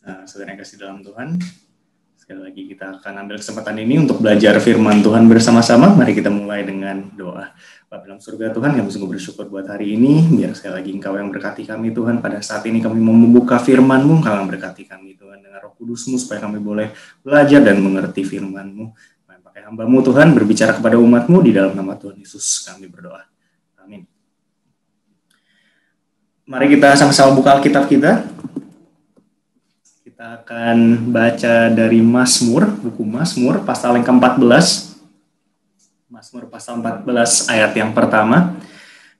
Saudara yang kasih dalam Tuhan, sekali lagi kita akan ambil kesempatan ini untuk belajar firman Tuhan bersama-sama. Mari kita mulai dengan doa. Bapa dalam surga Tuhan, kami sungguh bersyukur buat hari ini. Biar sekali lagi Engkau yang berkati kami Tuhan. Pada saat ini kami mau membuka firman-Mu, Engkau yang berkati kami Tuhan. Dengan Roh Kudus-Mu supaya kami boleh belajar dan mengerti firman-Mu. Kami pakai hamba-Mu Tuhan, berbicara kepada umat-Mu di dalam nama Tuhan Yesus kami berdoa. Amin. Mari kita sama-sama buka Alkitab kita. Kita akan baca dari Mazmur, buku Mazmur, pasal yang ke-14. Mazmur pasal 14 ayat yang pertama.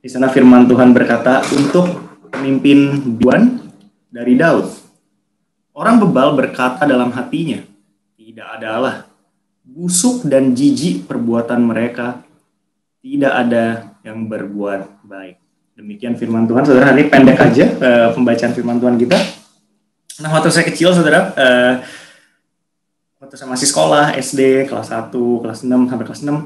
Di sana firman Tuhan berkata, untuk pemimpin biduan dari Daud. Orang bebal berkata dalam hatinya, tidak ada Allah. Busuk dan jijik perbuatan mereka, tidak ada yang berbuat baik. Demikian firman Tuhan. Saudara, ini pendek aja pembacaan firman Tuhan kita. Nah, waktu saya kecil, saudara, waktu saya masih sekolah, SD, kelas 1, kelas 6, sampai kelas 6,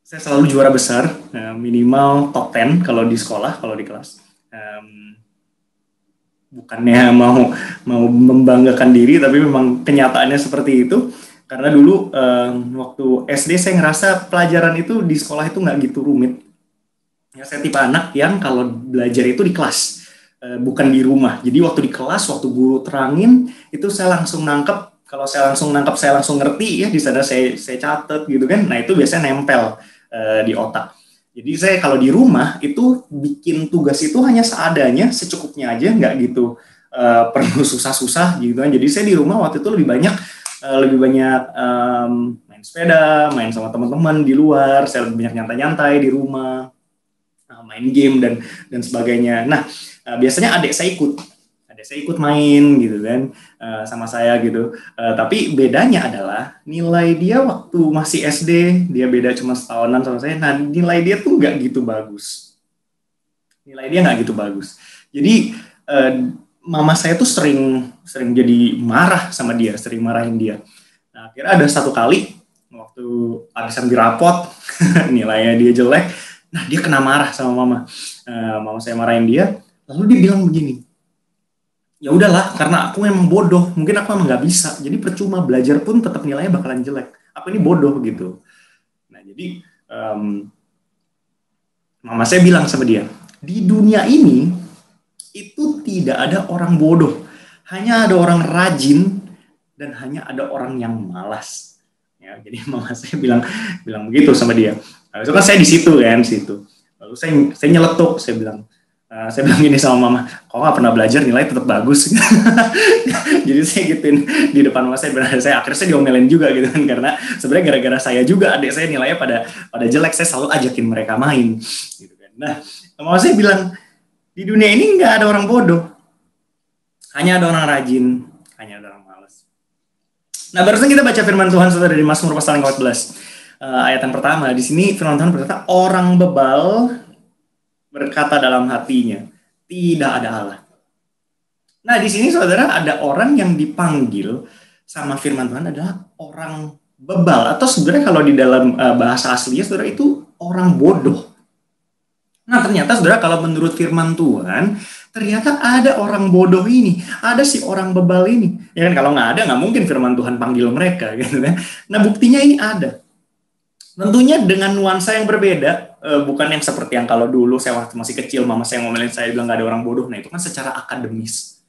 saya selalu juara besar, minimal top 10 kalau di sekolah, kalau di kelas. Bukannya mau membanggakan diri, tapi memang kenyataannya seperti itu. Karena dulu, waktu SD, saya ngerasa pelajaran itu di sekolah itu nggak gitu rumit. Ya, saya tipe anak yang kalau belajar itu di kelas. Bukan di rumah. Jadi waktu di kelas, waktu guru terangin, itu saya langsung nangkep. Kalau saya langsung nangkep, saya langsung ngerti ya. Di sana saya catat gitu kan. Nah itu biasanya nempel di otak. Jadi saya kalau di rumah itu bikin tugas itu hanya seadanya, secukupnya aja, nggak gitu perlu susah-susah gitu kan. Jadi saya di rumah waktu itu lebih banyak main sepeda, main sama teman-teman di luar. Saya lebih banyak nyantai-nyantai di rumah, main game dan sebagainya. Nah, biasanya adik saya ikut main gitu kan, sama saya gitu. Tapi bedanya adalah nilai dia waktu masih SD, dia beda cuma setahunan sama saya. Nah, nilai dia tuh nggak gitu bagus. Jadi mama saya tuh sering jadi marah sama dia, sering marahin dia. Nah, akhirnya ada satu kali waktu abisan dirapot, nilainya dia jelek. Nah, dia kena marah sama mama. Mama saya marahin dia. Lalu dia bilang begini, ya udahlah, karena aku memang bodoh, mungkin aku memang nggak bisa, jadi percuma belajar pun tetap nilainya bakalan jelek. Aku ini bodoh gitu. Nah jadi mama saya bilang sama dia, di dunia ini itu tidak ada orang bodoh, hanya ada orang rajin dan hanya ada orang yang malas. Ya, jadi mama saya bilang begitu sama dia. Nah, itu kan saya di situ. Lalu saya nyeletuk, saya bilang gini sama mama, kok nggak pernah belajar, nilai tetap bagus. Jadi saya gituin di depan mama saya, akhirnya saya diomelin juga gitu kan, karena sebenarnya gara-gara saya juga adik saya nilainya pada jelek, saya selalu ajakin mereka main gitu kan. Nah, mama saya bilang, di dunia ini nggak ada orang bodoh, hanya ada orang rajin, hanya ada orang malas. Nah, barusan kita baca firman Tuhan saudara dari Mazmur pasal 14 ayat yang pertama. Di sini firman Tuhan berkata, orang bebal berkata dalam hatinya, tidak ada Allah. Nah, di sini saudara ada orang yang dipanggil sama firman Tuhan adalah orang bebal, atau sebenarnya kalau di dalam bahasa aslinya saudara itu orang bodoh. Nah, ternyata saudara kalau menurut firman Tuhan, ternyata ada orang bodoh ini, ada si orang bebal ini. Ya kan, kalau nggak ada nggak mungkin firman Tuhan panggil mereka gitu kan. Nah, buktinya ini ada. Tentunya dengan nuansa yang berbeda, bukan yang seperti yang kalau dulu saya waktu masih kecil, mama saya ngomelin saya bilang nggak ada orang bodoh. Nah, itu kan secara akademis,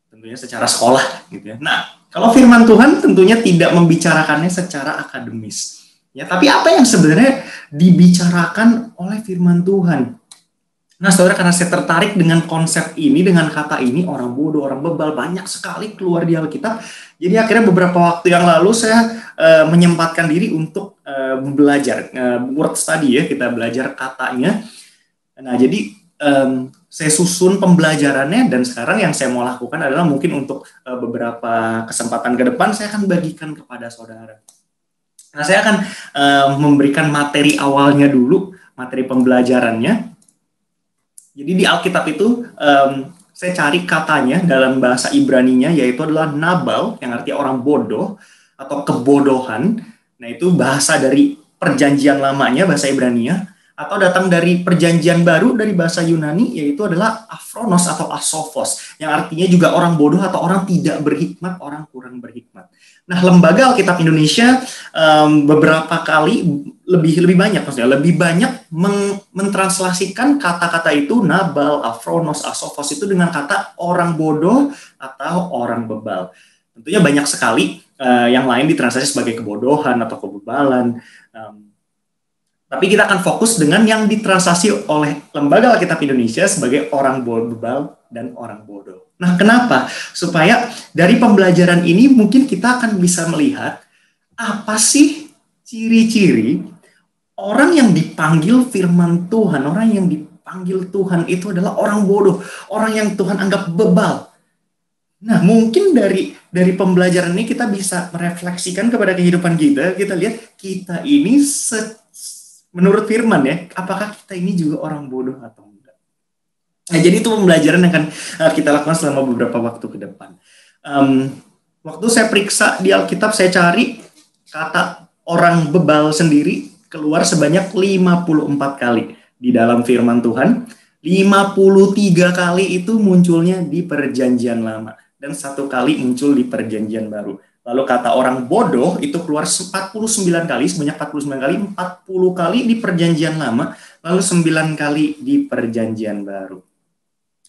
tentunya secara sekolah gitu ya. Nah, kalau firman Tuhan tentunya tidak membicarakannya secara akademis. Ya, tapi apa yang sebenarnya dibicarakan oleh firman Tuhan? Nah, saudara, karena saya tertarik dengan konsep ini, dengan kata ini, orang bodoh, orang bebal, banyak sekali keluar di Alkitab. Jadi akhirnya beberapa waktu yang lalu saya menyempatkan diri untuk belajar word study ya, kita belajar katanya. Nah, jadi saya susun pembelajarannya, dan sekarang yang saya mau lakukan adalah mungkin untuk beberapa kesempatan ke depan saya akan bagikan kepada saudara. Nah, saya akan memberikan materi awalnya dulu, materi pembelajarannya. Jadi di Alkitab itu saya cari katanya dalam bahasa Ibraninya, yaitu adalah nabal, yang artinya orang bodoh atau kebodohan. Nah, itu bahasa dari perjanjian lamanya, bahasa Ibrania. atau datang dari perjanjian baru dari bahasa Yunani, yaitu adalah aphronos atau asophos, yang artinya juga orang bodoh atau orang tidak berhikmat, orang kurang berhikmat. Nah, Lembaga Alkitab Indonesia beberapa kali lebih banyak, maksudnya lebih banyak mentranslasikan kata-kata itu, nabal, aphronos, asophos itu dengan kata orang bodoh atau orang bebal. Tentunya banyak sekali yang lain ditranslasi sebagai kebodohan atau kebebalan. Tapi kita akan fokus dengan yang ditranslasi oleh Lembaga Alkitab Indonesia sebagai orang bebal dan orang bodoh. Nah, kenapa? Supaya dari pembelajaran ini mungkin kita akan bisa melihat apa sih ciri-ciri orang yang dipanggil firman Tuhan, orang yang dipanggil Tuhan itu adalah orang bodoh, orang yang Tuhan anggap bebal. Nah, mungkin dari pembelajaran ini kita bisa merefleksikan kepada kehidupan kita. Kita lihat kita ini menurut firman ya, apakah kita ini juga orang bodoh atau enggak? Nah, jadi itu pembelajaran yang akan kita lakukan selama beberapa waktu ke depan. Waktu saya periksa di Alkitab, saya cari kata orang bebal sendiri keluar sebanyak 54 kali di dalam firman Tuhan. 53 kali itu munculnya di Perjanjian Lama dan 1 kali muncul di Perjanjian Baru. Lalu kata orang bodoh itu keluar 49 kali, sebanyak 49 kali, 40 kali di Perjanjian Lama, lalu 9 kali di Perjanjian Baru.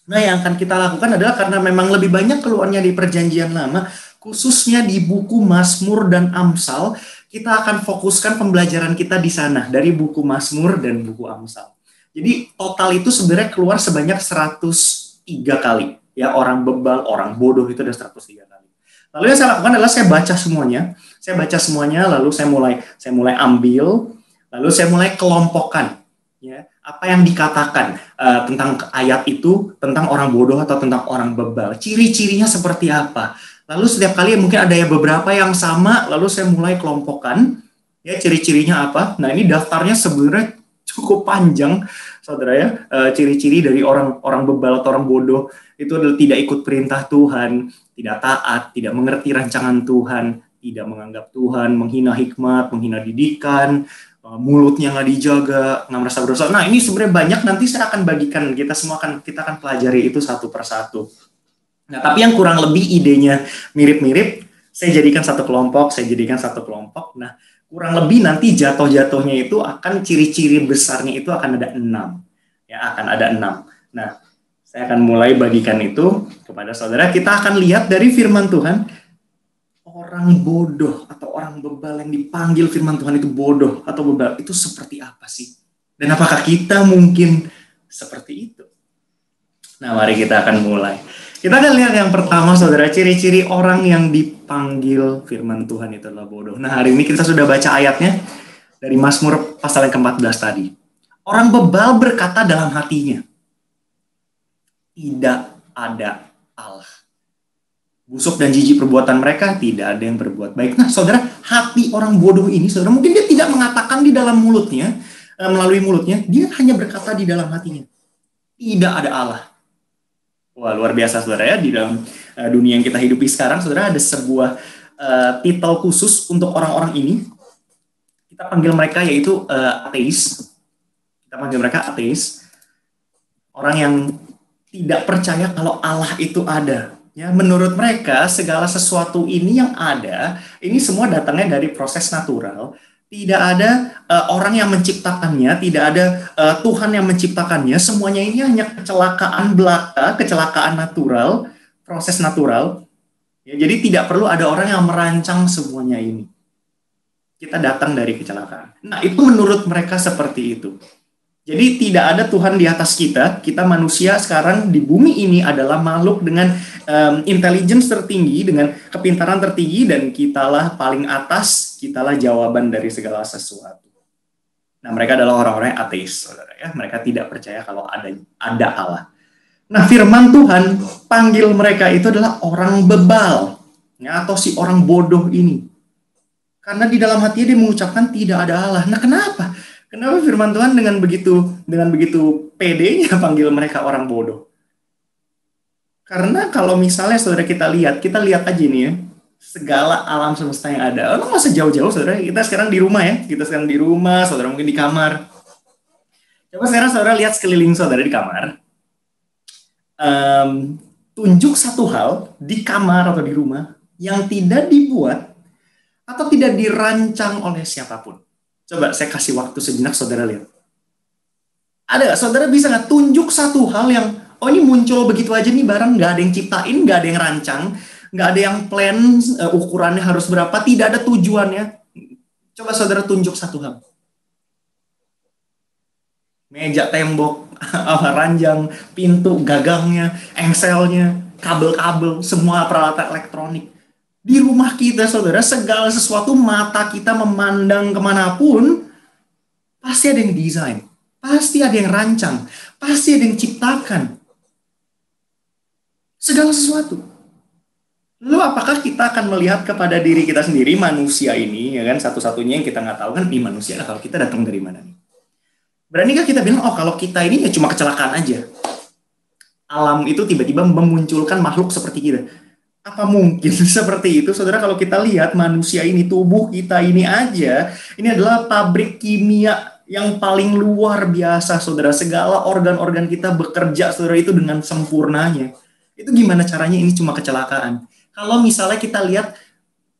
Nah, yang akan kita lakukan adalah karena memang lebih banyak keluarnya di Perjanjian Lama, khususnya di buku Mazmur dan Amsal, kita akan fokuskan pembelajaran kita di sana, dari buku Mazmur dan buku Amsal. Jadi total itu sebenarnya keluar sebanyak 103 kali. Ya, orang bebal, orang bodoh itu ada 103 kali. Lalu yang saya lakukan adalah saya baca semuanya, lalu saya mulai ambil, lalu saya mulai kelompokkan, ya, apa yang dikatakan tentang ayat itu, tentang orang bodoh atau tentang orang bebal, ciri-cirinya seperti apa. Lalu setiap kali mungkin ada beberapa yang sama, lalu saya mulai kelompokkan, ya, ciri-cirinya apa. Nah, ini daftarnya sebenarnya cukup panjang, saudara ya. Ciri-ciri dari orang bebal atau orang bodoh itu adalah tidak ikut perintah Tuhan, tidak taat, tidak mengerti rancangan Tuhan, tidak menganggap Tuhan, menghina hikmat, menghina didikan, mulutnya nggak dijaga, nggak merasa berdosa. Nah, ini sebenarnya banyak, nanti saya akan bagikan, kita akan pelajari itu satu persatu. Nah, tapi yang kurang lebih idenya mirip-mirip, saya jadikan satu kelompok. Nah, kurang lebih nanti jatuh-jatuhnya itu akan ciri-ciri besarnya itu akan ada 6. Ya, akan ada 6. Nah, saya akan mulai bagikan itu kepada saudara. Kita akan lihat dari firman Tuhan, orang bodoh atau orang bebal yang dipanggil firman Tuhan itu bodoh atau bebal, itu seperti apa sih? Dan apakah kita mungkin seperti itu? Nah, mari kita akan mulai. Kita akan lihat yang pertama, saudara, ciri-ciri orang yang dipanggil firman Tuhan itu adalah bodoh. Nah, hari ini kita sudah baca ayatnya dari Mazmur pasal yang ke-14 tadi. Orang bebal berkata dalam hatinya, tidak ada Allah. Busuk dan jijik perbuatan mereka, tidak ada yang berbuat baik. Nah, saudara, hati orang bodoh ini, saudara, mungkin dia tidak mengatakan di dalam mulutnya, melalui mulutnya, dia hanya berkata di dalam hatinya, tidak ada Allah. Wah, luar biasa, saudara ya. Di dalam dunia yang kita hidupi sekarang, saudara, ada sebuah titel khusus untuk orang-orang ini. Kita panggil mereka yaitu ateis. Orang yang tidak percaya kalau Allah itu ada. Ya, menurut mereka segala sesuatu ini yang ada, ini semua datangnya dari proses natural. Tidak ada orang yang menciptakannya, tidak ada Tuhan yang menciptakannya. Semuanya ini hanya kecelakaan belaka, kecelakaan natural, proses natural. Ya, jadi tidak perlu ada orang yang merancang semuanya ini. Kita datang dari kecelakaan. Nah, itu menurut mereka seperti itu. Jadi tidak ada Tuhan di atas kita. Kita manusia sekarang di bumi ini adalah makhluk dengan intelligence tertinggi, dengan kepintaran tertinggi, dan kitalah paling atas, kitalah jawaban dari segala sesuatu. Nah, mereka adalah orang-orang yang ateis, saudara ya. Mereka tidak percaya kalau ada Allah. Nah, firman Tuhan panggil mereka itu adalah orang bebal, ya, atau si orang bodoh ini. Karena di dalam hatinya dia mengucapkan tidak ada Allah. Nah, kenapa? Kenapa firman Tuhan dengan begitu pedenya panggil mereka orang bodoh? Karena kalau misalnya saudara kita lihat aja nih ya, segala alam semesta yang ada. Nggak usah jauh-jauh, saudara. Kita sekarang di rumah ya. Saudara mungkin di kamar. Coba sekarang saudara lihat sekeliling saudara di kamar. Tunjuk satu hal di kamar atau di rumah yang tidak dibuat atau tidak dirancang oleh siapapun. Coba saya kasih waktu sejenak saudara lihat. Ada nggak? Saudara bisa nggak tunjuk satu hal yang, oh ini muncul begitu aja nih barang, nggak ada yang ciptain, nggak ada yang rancang, nggak ada yang plan ukurannya harus berapa, tidak ada tujuannya. Coba saudara tunjuk satu hal. Meja, tembok, ranjang, pintu, gagangnya, engselnya, kabel-kabel, semua peralatan elektronik. Di rumah kita, saudara, segala sesuatu mata kita memandang kemanapun, pasti ada yang desain, pasti ada yang rancang, pasti ada yang ciptakan. Segala sesuatu. Lalu apakah kita akan melihat kepada diri kita sendiri, manusia ini, ya kan, satu-satunya yang kita nggak tahu kan, ini manusia, kalau kita datang dari mana nih? Beranikah kita bilang, oh kalau kita ini ya cuma kecelakaan aja. Alam itu tiba-tiba memunculkan makhluk seperti kita. Apa mungkin seperti itu, saudara? Kalau kita lihat manusia ini, tubuh kita ini aja, ini adalah pabrik kimia yang paling luar biasa, saudara. Segala organ-organ kita bekerja, saudara, itu dengan sempurnanya. Itu gimana caranya ini cuma kecelakaan? Kalau misalnya kita lihat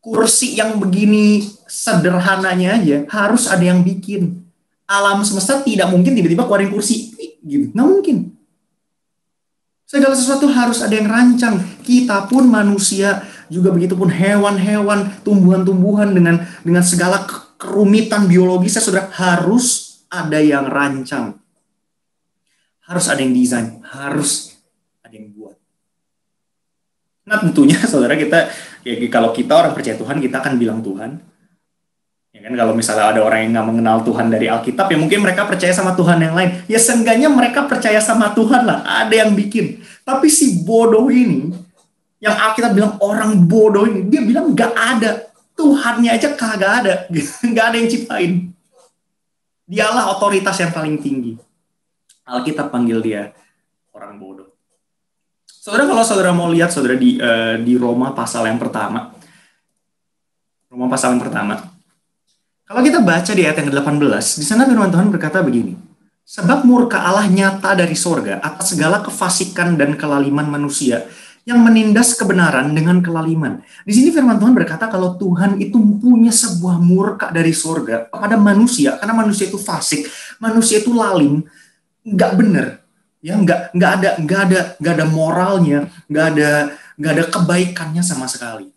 kursi yang begini sederhananya aja, harus ada yang bikin. Alam semesta tidak mungkin tiba-tiba keluarin kursi gitu, nggak mungkin. Segala sesuatu harus ada yang rancang. Kita pun manusia juga begitu, pun hewan-hewan, tumbuhan-tumbuhan dengan segala kerumitan biologisnya, saudara, harus ada yang rancang, harus ada yang desain, harus ada yang buat. Nah tentunya saudara, kita ya, kalau kita orang percaya Tuhan, kita akan bilang Tuhan. Ya kan, kalau misalnya ada orang yang nggak mengenal Tuhan dari Alkitab, ya mungkin mereka percaya sama Tuhan yang lain. Ya seenggaknya mereka percaya sama Tuhan lah, ada yang bikin. Tapi si bodoh ini, yang Alkitab bilang orang bodoh ini, dia bilang nggak ada. Tuhannya aja kagak ada. Nggak ada yang ciptain. Dialah otoritas yang paling tinggi. Alkitab panggil dia orang bodoh. Saudara, kalau saudara mau lihat, saudara, di Roma pasal yang pertama. Roma pasal yang pertama. Kalau kita baca di ayat yang ke-18, di sana firman Tuhan berkata begini. Sebab murka Allah nyata dari sorga atas segala kefasikan dan kelaliman manusia yang menindas kebenaran dengan kelaliman. Di sini firman Tuhan berkata kalau Tuhan itu punya sebuah murka dari sorga kepada manusia, karena manusia itu fasik, manusia itu lalim, nggak benar, ya nggak ada moralnya, nggak ada kebaikannya sama sekali.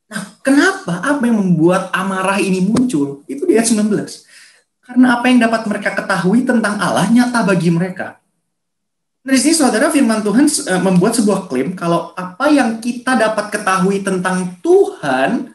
Nah, kenapa? Apa yang membuat amarah ini muncul? Itu di ayat 19. Karena apa yang dapat mereka ketahui tentang Allah nyata bagi mereka. Nah, di sini saudara, firman Tuhan membuat sebuah klaim kalau apa yang kita dapat ketahui tentang Tuhan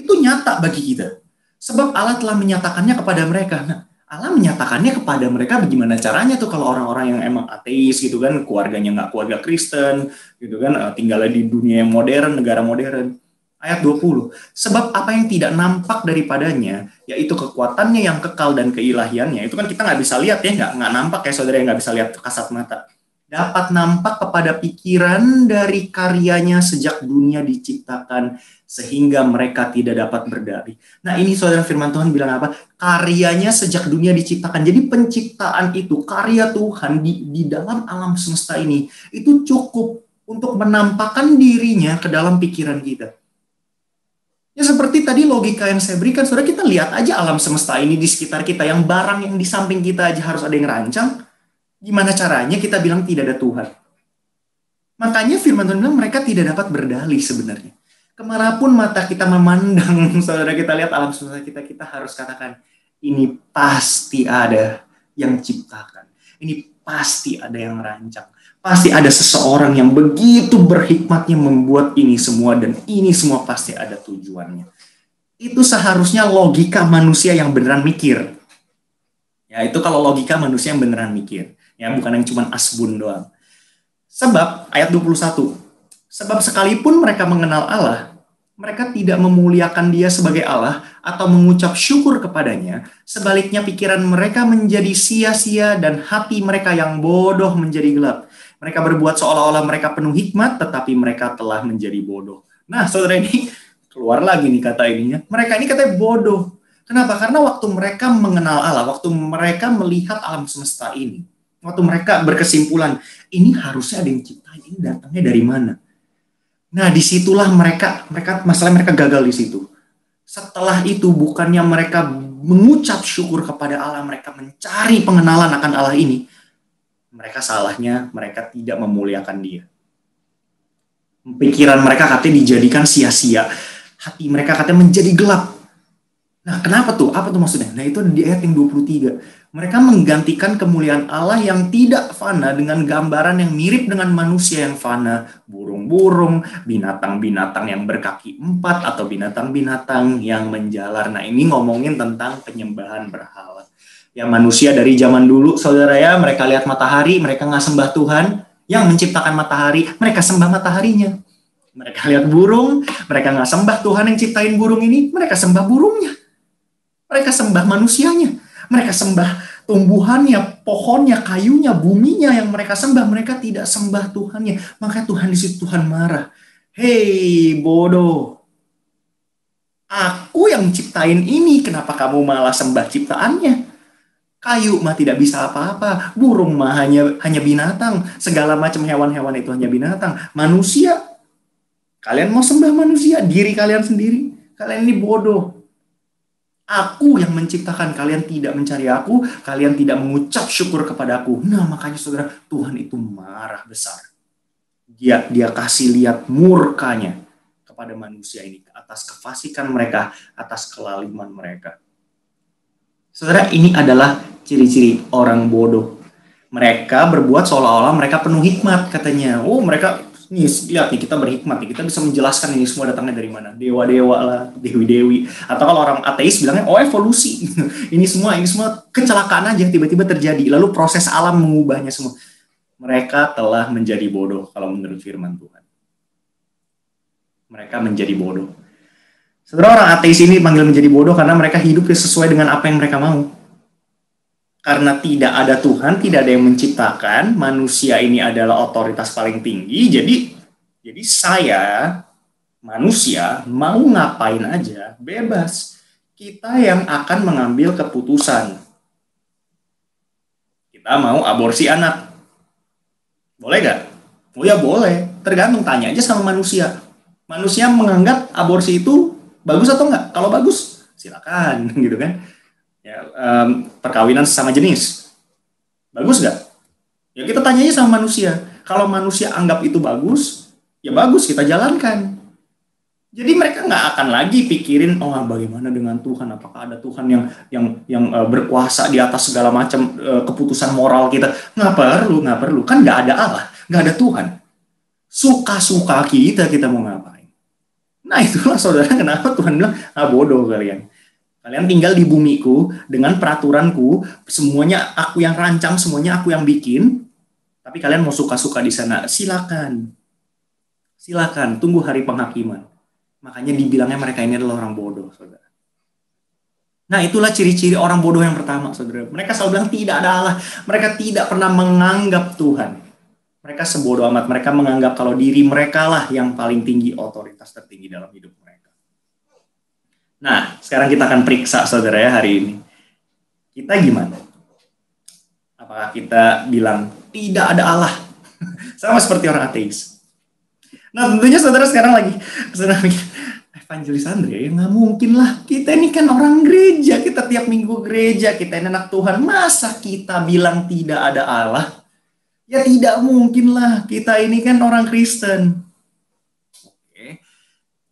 itu nyata bagi kita. Sebab Allah telah menyatakannya kepada mereka. Nah, Allah menyatakannya kepada mereka bagaimana caranya tuh kalau orang-orang yang emang ateis gitu kan, keluarganya nggak keluarga Kristen gitu kan, tinggalnya di dunia yang modern, negara modern. Ayat 20, sebab apa yang tidak nampak daripadanya, yaitu kekuatannya yang kekal dan keilahiannya, itu kan kita nggak bisa lihat ya, nggak nampak ya saudara, yang nggak bisa lihat kasat mata. Dapat nampak kepada pikiran dari karyanya sejak dunia diciptakan, sehingga mereka tidak dapat berdalih. Nah ini saudara, firman Tuhan bilang apa? Karyanya sejak dunia diciptakan. Jadi penciptaan itu, karya Tuhan di dalam alam semesta ini, itu cukup untuk menampakkan dirinya ke dalam pikiran kita. Ya seperti tadi logika yang saya berikan, saudara, kita lihat aja alam semesta ini di sekitar kita, yang barang yang di samping kita aja harus ada yang rancang. Gimana caranya kita bilang tidak ada Tuhan? Makanya firman Tuhan bilang mereka tidak dapat berdalih sebenarnya. Kemanapun mata kita memandang, saudara, kita lihat alam semesta kita harus katakan, ini pasti ada yang ciptakan. Ini pasti ada yang rancang. Pasti ada seseorang yang begitu berhikmatnya membuat ini semua, dan ini semua pasti ada tujuannya. Itu seharusnya logika manusia yang beneran mikir. Ya, itu kalau logika manusia yang beneran mikir. Ya, bukan yang cuma asbun doang. Sebab, ayat 21, sebab sekalipun mereka mengenal Allah, mereka tidak memuliakan Dia sebagai Allah atau mengucap syukur kepadanya. Sebaliknya pikiran mereka menjadi sia-sia dan hati mereka yang bodoh menjadi gelap. Mereka berbuat seolah-olah mereka penuh hikmat, tetapi mereka telah menjadi bodoh. Nah, saudara, ini keluar lagi nih kata ininya. Mereka ini katanya bodoh. Kenapa? Karena waktu mereka mengenal Allah, waktu mereka melihat alam semesta ini, waktu mereka berkesimpulan, ini harusnya ada yang ciptain, ini datangnya dari mana? Nah, disitulah masalahnya mereka gagal di situ. Setelah itu, bukannya mereka mengucap syukur kepada Allah, mereka mencari pengenalan akan Allah ini, mereka salahnya, mereka tidak memuliakan Dia. Pikiran mereka katanya dijadikan sia-sia, hati mereka katanya menjadi gelap. Nah, kenapa tuh? Apa tuh maksudnya? Nah, itu di ayat yang 23. Mereka menggantikan kemuliaan Allah yang tidak fana dengan gambaran yang mirip dengan manusia yang fana, burung-burung, binatang-binatang yang berkaki 4, atau binatang-binatang yang menjalar. Nah, ini ngomongin tentang penyembahan berhala. Ya, manusia dari zaman dulu, saudara ya, mereka lihat matahari, mereka nggak sembah Tuhan yang menciptakan matahari, mereka sembah mataharinya. Mereka lihat burung, mereka nggak sembah Tuhan yang ciptain burung ini, mereka sembah burungnya. Mereka sembah manusianya. Mereka sembah tumbuhannya, pohonnya, kayunya, buminya yang mereka sembah. Mereka tidak sembah Tuhannya. Maka Tuhan di situ Tuhan marah. Hei bodoh. Aku yang ciptain ini. Kenapa kamu malah sembah ciptaannya? Kayu mah tidak bisa apa-apa. Burung mah hanya binatang. Segala macam hewan-hewan itu hanya binatang. Manusia. Kalian mau sembah manusia. Diri kalian sendiri. Kalian ini bodoh. Aku yang menciptakan, kalian tidak mencari aku, kalian tidak mengucap syukur kepada aku. Nah, makanya saudara, Tuhan itu marah besar. Dia kasih lihat murkanya kepada manusia ini atas kefasikan mereka, atas kelaliman mereka. Saudara, ini adalah ciri-ciri orang bodoh. Mereka berbuat seolah-olah mereka penuh hikmat katanya. Oh, mereka nih, lihat nih, kita berhikmat nih, kita bisa menjelaskan ini semua datangnya dari mana, dewa-dewa lah, dewi-dewi, atau kalau orang ateis bilangnya oh evolusi. ini semua kecelakaan aja tiba-tiba terjadi, lalu proses alam mengubahnya semua. Mereka telah menjadi bodoh kalau menurut firman Tuhan. Mereka menjadi bodoh. Saudara, orang ateis ini dipanggil menjadi bodoh karena mereka hidup sesuai dengan apa yang mereka mau. Karena tidak ada Tuhan, tidak ada yang menciptakan, manusia ini adalah otoritas paling tinggi, jadi saya, manusia, mau ngapain aja, bebas. Kita yang akan mengambil keputusan. Kita mau aborsi anak. Boleh gak? Oh ya boleh, tergantung, tanya aja sama manusia. Manusia menganggap aborsi itu bagus atau enggak? Kalau bagus, silakan, gitu kan. Ya, perkawinan sesama jenis bagus nggak? Ya kita tanya aja sama manusia. Kalau manusia anggap itu bagus, ya bagus, kita jalankan. Jadi mereka nggak akan lagi pikirin bagaimana dengan Tuhan, apakah ada Tuhan yang berkuasa di atas segala macam keputusan moral kita. Nggak perlu, kan nggak ada Allah, nggak ada Tuhan. Suka-suka kita mau ngapain. Nah, itulah saudara kenapa Tuhan bilang bodoh kalian. Kalian tinggal di bumiku dengan peraturanku, semuanya aku yang rancang, semuanya aku yang bikin. Tapi kalian mau suka-suka di sana, silakan. Silakan, tunggu hari penghakiman. Makanya dibilangnya mereka ini adalah orang bodoh, saudara. Nah, itulah ciri-ciri orang bodoh yang pertama, saudara. Mereka selalu bilang tidak ada Allah. Mereka tidak pernah menganggap Tuhan. Mereka sebodoh amat. Mereka menganggap kalau diri mereka lah yang paling tinggi, otoritas tertinggi dalam hidup mereka. Nah, sekarang kita akan periksa saudara ya hari ini. Kita gimana? Apakah kita bilang tidak ada Allah? Sama seperti orang ateis. Nah, tentunya saudara sekarang lagi Evangelis Andre, ya nggak mungkin lah. Kita ini kan orang gereja, kita tiap minggu gereja, kita ini anak Tuhan. Masa kita bilang tidak ada Allah? Ya tidak mungkin lah. Kita ini kan orang Kristen.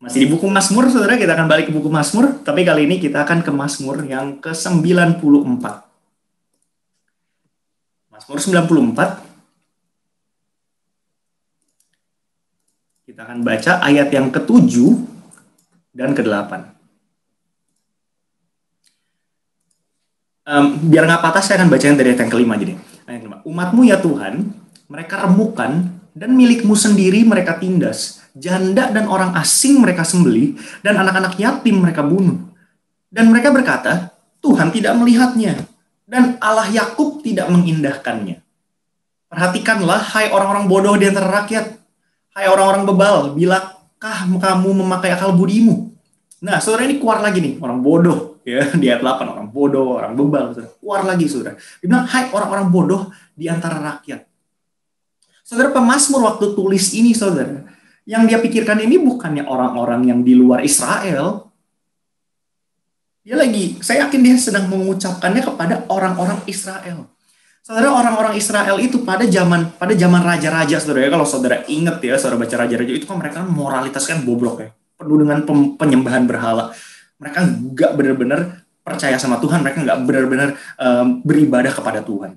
Masih di buku Mazmur, saudara, kita akan balik ke buku Mazmur, tapi kali ini kita akan ke Mazmur yang ke-94. Mazmur 94. Kita akan baca ayat yang ke-7 dan ke-8. Biar nggak patah, saya akan bacain dari ayat yang ke-5 jadi. Ayat 5. Umatmu ya Tuhan, mereka remukan, dan milikmu sendiri mereka tindas. Janda dan orang asing mereka sembelih, dan anak-anak yatim mereka bunuh. Dan mereka berkata, Tuhan tidak melihatnya, dan Allah Yakub tidak mengindahkannya. Perhatikanlah, hai orang-orang bodoh di antara rakyat, hai orang-orang bebal, bilakah kamu memakai akal budimu? Nah, saudara, ini keluar lagi nih, orang bodoh. Ya, di ayat 8 orang bodoh, orang bebal, saudara. Keluar lagi, saudara. Dia bilang, hai orang-orang bodoh di antara rakyat. Saudara, pemazmur waktu tulis ini, saudara, yang dia pikirkan ini bukannya orang-orang yang di luar Israel. Saya yakin dia sedang mengucapkannya kepada orang-orang Israel. Saudara, orang-orang Israel itu pada zaman raja-raja, saudara, ya, kalau saudara ingat ya, saudara baca raja-raja itu kan mereka moralitas kan bobrok ya, penuh dengan penyembahan berhala. Mereka nggak benar-benar percaya sama Tuhan, mereka nggak benar-benar beribadah kepada Tuhan.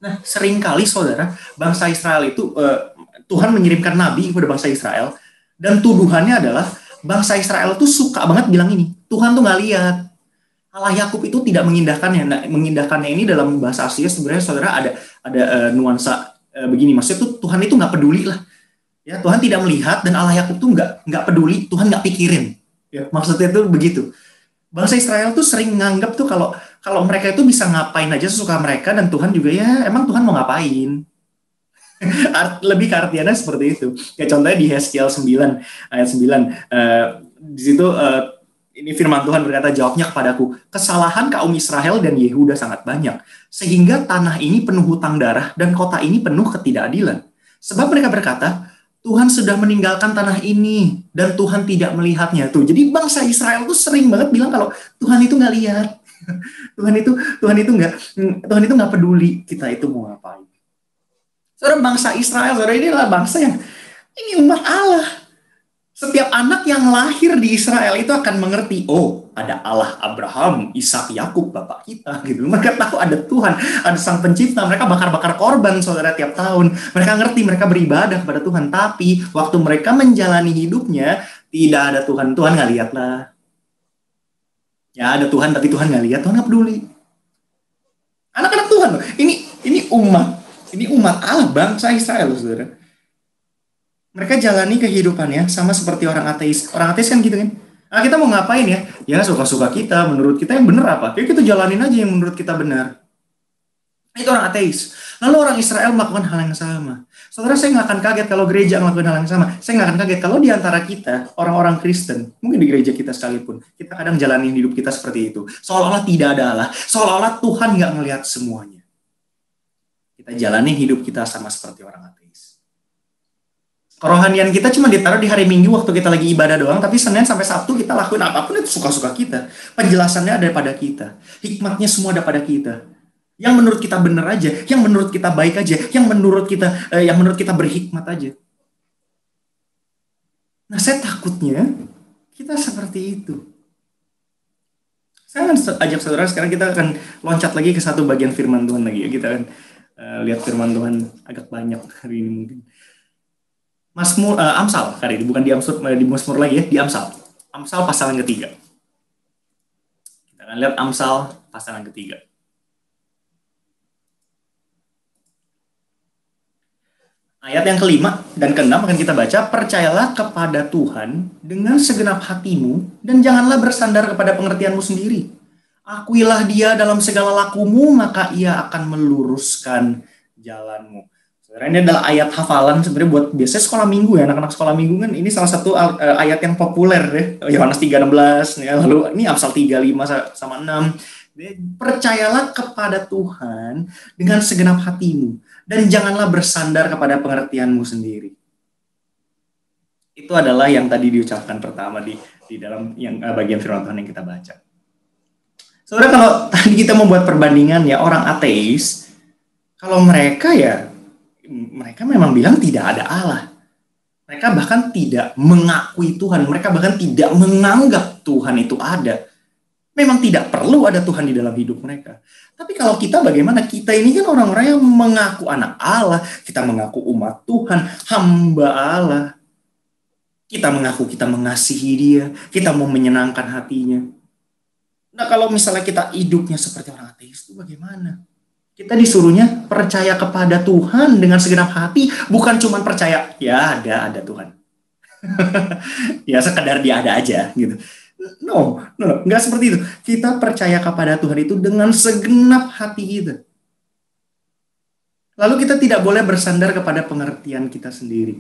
Nah, seringkali saudara, bangsa Israel itu Tuhan mengirimkan nabi kepada bangsa Israel, dan tuduhannya adalah bangsa Israel tuh suka banget bilang ini, Tuhan tuh nggak lihat. Allah Yakub itu tidak mengindahkannya. Nah, mengindahkannya ini dalam bahasa Asia sebenarnya saudara ada nuansa begini. Maksudnya tuh Tuhan itu nggak peduli lah. Ya, Tuhan tidak melihat dan Allah Yakub tuh nggak peduli. Tuhan nggak pikirin. Ya, maksudnya itu begitu. Bangsa Israel tuh sering nganggap tuh kalau mereka itu bisa ngapain aja sesuka mereka, dan Tuhan juga ya emang Tuhan mau ngapain. Lebih ke artiannya seperti itu. Kayak contohnya di Hezkiel 9 ayat 9. Di situ ini firman Tuhan berkata, jawabnya kepadaku, kesalahan kaum Israel dan Yehuda sangat banyak, sehingga tanah ini penuh hutang darah dan kota ini penuh ketidakadilan. Sebab mereka berkata, Tuhan sudah meninggalkan tanah ini dan Tuhan tidak melihatnya. Tuh, jadi bangsa Israel tuh sering banget bilang kalau Tuhan itu nggak lihat, Tuhan itu nggak peduli kita itu mau ngapain. Saudara, bangsa Israel, saudara, ini adalah bangsa yang ini umat Allah. Setiap anak yang lahir di Israel itu akan mengerti, oh, ada Allah Abraham, Ishak, Yakub, bapak kita gitu. Mereka tahu ada Tuhan, ada Sang Pencipta. Mereka bakar-bakar korban, saudara, tiap tahun. Mereka ngerti, mereka beribadah kepada Tuhan. Tapi waktu mereka menjalani hidupnya, tidak ada Tuhan. Tuhan nggak lihat lah. Ya, ada Tuhan, tapi Tuhan nggak lihat. Tuhan nggak peduli. Anak-anak Tuhan loh. Ini umat Allah, bangsa Israel, saudara. Mereka jalani kehidupannya sama seperti orang ateis. Orang ateis kan gitu kan. Nah, kita mau ngapain ya? Ya suka-suka kita, menurut kita yang benar apa? Ya kita jalanin aja yang menurut kita benar. Itu orang ateis. Lalu orang Israel melakukan hal yang sama. Saudara, saya nggak akan kaget kalau gereja melakukan hal yang sama. Saya nggak akan kaget kalau di antara kita, orang-orang Kristen, mungkin di gereja kita sekalipun, kita kadang jalanin hidup kita seperti itu. Seolah-olah tidak ada Allah. Seolah-olah Tuhan nggak ngelihat semuanya. Kita jalanin hidup kita sama seperti orang ateis. Kerohanian kita cuma ditaruh di hari Minggu waktu kita lagi ibadah doang, tapi Senin sampai Sabtu kita lakuin apapun itu suka-suka kita. Penjelasannya ada pada kita. Hikmatnya semua ada pada kita. Yang menurut kita benar aja, yang menurut kita baik aja, yang menurut kita berhikmat aja. Nah, saya takutnya kita seperti itu. Saya akan ajak saudara, sekarang kita akan loncat lagi ke satu bagian firman Tuhan lagi ya. Kita akan lihat firman Tuhan agak banyak hari ini mungkin. Amsal kali ini, bukan di Mazmur lagi ya, di Amsal. Amsal pasal yang ketiga. Kita akan lihat Amsal pasal yang ketiga. Ayat yang kelima dan keenam akan kita baca, percayalah kepada Tuhan dengan segenap hatimu dan janganlah bersandar kepada pengertianmu sendiri. Akuilah Dia dalam segala lakumu, maka Ia akan meluruskan jalanmu. Ini adalah ayat hafalan sebenarnya buat biasanya sekolah minggu ya, anak-anak sekolah minggu kan ini salah satu ayat yang populer ya, Yohanes 3:16 ya, lalu ini Amsal 3:5 sama 6. Percayalah kepada Tuhan dengan segenap hatimu dan janganlah bersandar kepada pengertianmu sendiri. Itu adalah yang tadi diucapkan pertama di dalam yang bagian firman Tuhan yang kita baca. Saudara, kalau tadi kita membuat perbandingan ya, orang ateis, kalau mereka memang bilang tidak ada Allah. Mereka bahkan tidak mengakui Tuhan. Mereka bahkan tidak menganggap Tuhan itu ada. Memang tidak perlu ada Tuhan di dalam hidup mereka. Tapi kalau kita bagaimana? Kita ini kan orang-orang yang mengaku anak Allah. Kita mengaku umat Tuhan, hamba Allah. Kita mengaku kita mengasihi Dia. Kita mau menyenangkan hatinya. Nah, kalau misalnya kita hidupnya seperti orang ateis itu bagaimana? Kita disuruhnya percaya kepada Tuhan dengan segenap hati, bukan cuma percaya ya ada Tuhan. Ya sekedar Dia ada aja gitu. No, nggak seperti itu. Kita percaya kepada Tuhan itu dengan segenap hati kita. Lalu kita tidak boleh bersandar kepada pengertian kita sendiri.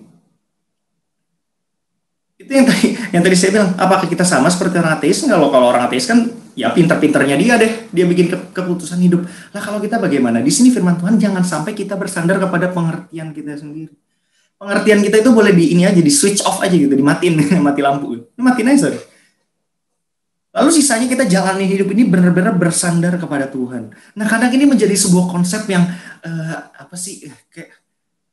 Itu yang tadi saya bilang, apakah kita sama seperti orang ateis? Kalau orang ateis kan ya pinter-pinternya dia deh, dia bikin keputusan hidup. Nah kalau kita bagaimana? Di sini firman Tuhan, jangan sampai kita bersandar kepada pengertian kita sendiri. Pengertian kita itu boleh di ini aja, di switch off aja gitu, dimatiin, mati lampu. Matiin aja, sorry. Lalu sisanya kita jalani hidup ini benar-benar bersandar kepada Tuhan. Nah kadang ini menjadi sebuah konsep yang apa sih, kayak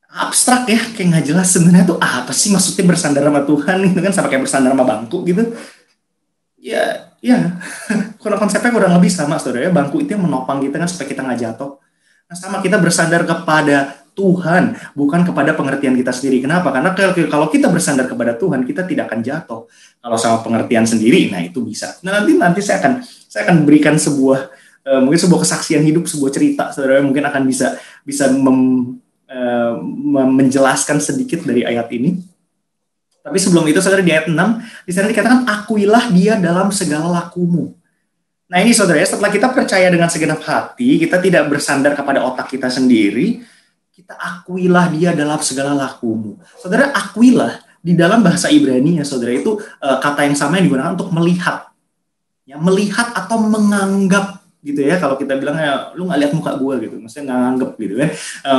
abstrak ya, kayak nggak jelas sebenarnya tuh apa sih maksudnya bersandar sama Tuhan gitu kan, sama kayak bersandar sama bangku gitu. Ya, kalau konsepnya kurang lebih sama, saudara ya. Bangku itu yang menopang kita kan supaya kita nggak jatuh. Nah, sama kita bersandar kepada Tuhan, bukan kepada pengertian kita sendiri. Kenapa? Karena kalau kita bersandar kepada Tuhan, kita tidak akan jatuh. Kalau sama pengertian sendiri, nah itu bisa. Nah nanti saya akan berikan sebuah mungkin sebuah kesaksian hidup, sebuah cerita, saudara mungkin akan bisa menjelaskan sedikit dari ayat ini. Tapi sebelum itu, saudara, di ayat 6, di sana dikatakan, akuilah dia dalam segala lakumu. Nah ini saudara ya, setelah kita percaya dengan segenap hati, kita tidak bersandar kepada otak kita sendiri, kita akuilah dia dalam segala lakumu. Saudara, akuilah di dalam bahasa Ibrani ya saudara, itu kata yang sama yang digunakan untuk melihat. Ya, melihat atau menganggap gitu ya, kalau kita bilang ya, lu nggak lihat muka gue gitu, maksudnya nggak nganggap gitu kan,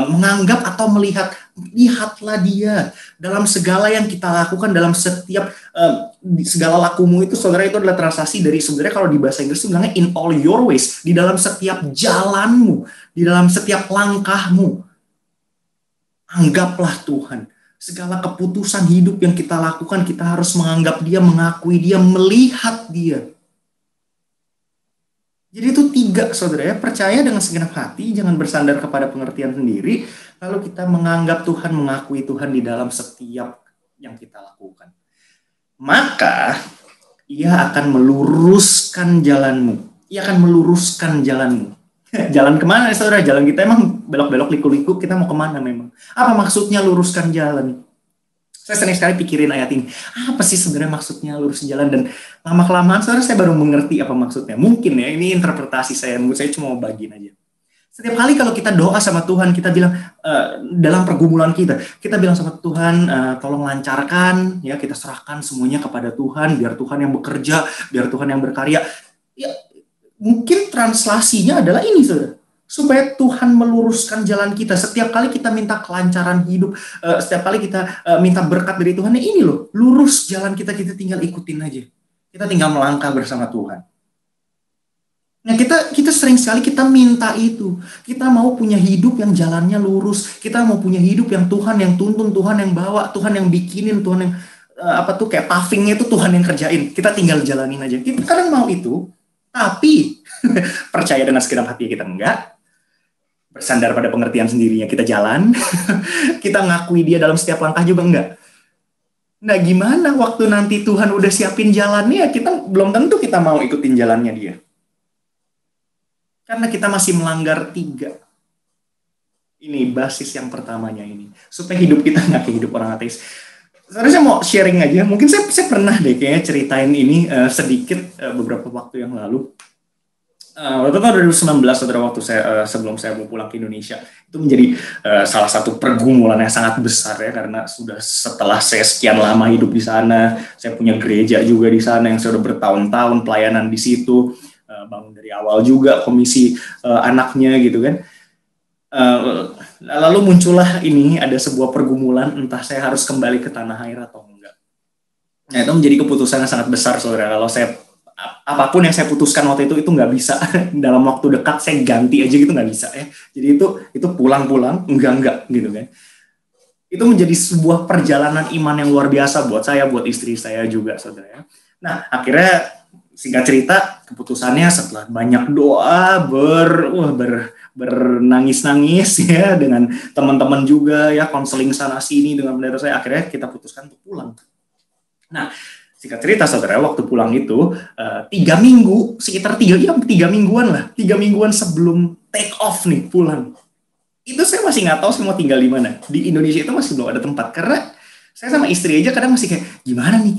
menganggap atau melihat, lihatlah dia dalam segala yang kita lakukan, dalam setiap segala lakumu itu, saudara, itu adalah translasi dari sebenarnya kalau di bahasa Inggris itu bilangnya in all your ways, di dalam setiap jalanmu, di dalam setiap langkahmu, anggaplah Tuhan. Segala keputusan hidup yang kita lakukan, kita harus menganggap dia, mengakui dia, melihat dia. Jadi itu 3, saudara ya, percaya dengan segenap hati, jangan bersandar kepada pengertian sendiri, lalu kita menganggap Tuhan, mengakui Tuhan di dalam setiap yang kita lakukan. Maka, ia akan meluruskan jalanmu. Ia akan meluruskan jalanmu. Jalan kemana, saudara? Jalan kita emang belok-belok, liku-liku, kita mau kemana memang? Apa maksudnya luruskan jalan? Saya sering sekali pikirin ayat ini. Apa sih sebenarnya maksudnya lurus jalan? Dan lama-kelamaan saudara saya baru mengerti apa maksudnya. Mungkin ya, ini interpretasi saya. Menurut saya cuma mau bagiin aja. Setiap kali kalau kita doa sama Tuhan, kita bilang dalam pergumulan kita bilang sama Tuhan, tolong lancarkan, ya kita serahkan semuanya kepada Tuhan, biar Tuhan yang bekerja, biar Tuhan yang berkarya. Ya, mungkin translasinya adalah ini, saudara. Supaya Tuhan meluruskan jalan kita. Setiap kali kita minta kelancaran hidup, setiap kali kita minta berkat dari Tuhan, ini loh, lurus jalan kita tinggal ikutin aja. Kita tinggal melangkah bersama Tuhan. Nah, kita sering sekali kita minta itu. Kita mau punya hidup yang jalannya lurus. Kita mau punya hidup yang Tuhan yang tuntun, Tuhan yang bawa, Tuhan yang bikinin, Tuhan yang kayak pavingnya itu Tuhan yang kerjain. Kita tinggal jalanin aja. Kita kadang mau itu, tapi percaya dengan segenap hati kita enggak. Bersandar pada pengertian sendirinya kita jalan, kita ngakui dia dalam setiap langkah juga enggak. Nah gimana waktu nanti Tuhan udah siapin jalannya, kita belum tentu kita mau ikutin jalannya dia. Karena kita masih melanggar 3. Ini basis yang pertamanya ini. Supaya hidup kita nggak kayak hidup orang ateis. Sebenarnya saya mau sharing aja, mungkin saya pernah deh kayaknya ceritain ini sedikit beberapa waktu yang lalu. Waktu itu 2019, saudara, waktu sebelum saya mau pulang ke Indonesia, itu menjadi salah satu pergumulan yang sangat besar ya, karena setelah saya sekian lama hidup di sana, saya punya gereja juga di sana yang saya udah bertahun-tahun pelayanan di situ, bangun dari awal juga komisi anaknya gitu kan. Lalu muncullah ini, ada sebuah pergumulan, entah saya harus kembali ke tanah air atau enggak. Nah itu menjadi keputusan yang sangat besar, saudara. Kalau apapun yang saya putuskan waktu itu nggak bisa dalam waktu dekat saya ganti aja gitu, nggak bisa ya. Jadi itu pulang enggak gitu kan. Itu menjadi sebuah perjalanan iman yang luar biasa buat saya, buat istri saya juga, saudara. Nah akhirnya singkat cerita, keputusannya setelah banyak doa, bernangis-nangis ya, dengan teman-teman juga ya, konseling sana sini dengan pendeta saya, akhirnya kita putuskan untuk pulang. Nah singkat cerita, saudara, waktu pulang itu 3 minggu, sekitar 3 mingguan lah, 3 mingguan sebelum take off nih pulang, itu saya masih nggak tahu saya mau tinggal di mana. Di Indonesia itu masih belum ada tempat, karena saya sama istri aja kadang masih kayak gimana nih,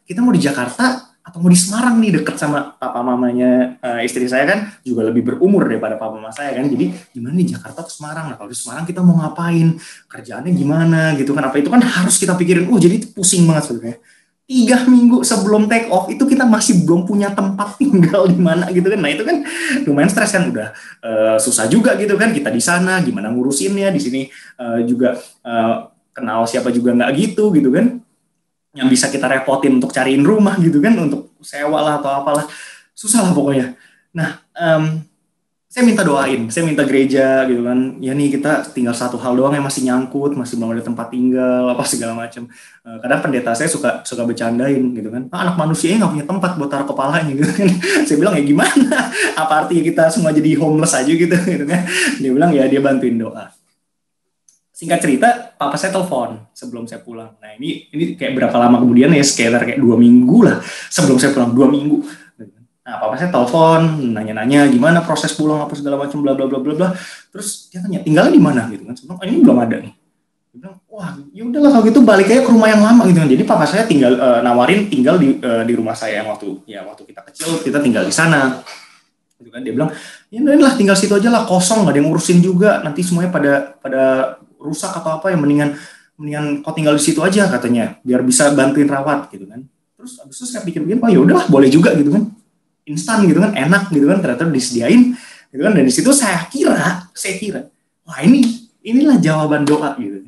kita mau di Jakarta atau mau di Semarang nih, deket sama papa mamanya istri saya kan juga lebih berumur daripada papa mama saya kan, jadi gimana nih Jakarta atau Semarang. Nah kalau di Semarang kita mau ngapain, kerjaannya gimana gitu kan, apa itu kan harus kita pikirin. Jadi itu pusing banget, saudara. 3 minggu sebelum take off itu kita masih belum punya tempat tinggal di mana gitu kan. Nah itu kan lumayan stres kan, udah susah juga gitu kan, kita di sana gimana ngurusinnya, di sini juga kenal siapa juga nggak gitu kan, yang bisa kita repotin untuk cariin rumah gitu kan, untuk sewa lah atau apalah, susah lah pokoknya. Nah, saya minta doain, saya minta gereja gitu kan, ya nih kita tinggal satu hal doang yang masih nyangkut, masih belum ada tempat tinggal, apa segala macam. Kadang pendeta saya suka bercandain gitu kan, anak manusianya nggak punya tempat buat taruh kepalanya gitu kan. Saya bilang ya gimana, apa artinya kita semua jadi homeless aja gitu kan. Dia bilang ya dia bantuin doa. Singkat cerita, papa saya telepon sebelum saya pulang. Nah ini kayak berapa lama kemudian ya, sekitar kayak 2 minggu lah sebelum saya pulang, 2 minggu. Nah, papa saya telepon, nanya-nanya gimana proses pulang apa segala macam, bla bla bla bla bla. Terus dia tanya tinggalnya di mana gitu kan. Sebelum ini belum ada nih. Dia bilang, wah ya udahlah kalau gitu balik aja ke rumah yang lama gitu kan. Jadi papa saya tinggal nawarin tinggal di rumah saya yang waktu kita kecil kita tinggal di sana. Gitu kan, dia bilang ya lah tinggal situ aja lah, kosong nggak ada yang ngurusin juga, nanti semuanya pada rusak atau apa, yang mendingan kau tinggal di situ aja katanya, biar bisa bantuin rawat gitu kan. Terus abis itu saya pikir-pikir, oh ya udahlah boleh juga gitu kan, instan gitu kan, enak gitu kan, ternyata disediain gitu kan. Dan di situ saya kira wah inilah jawaban doa gitu.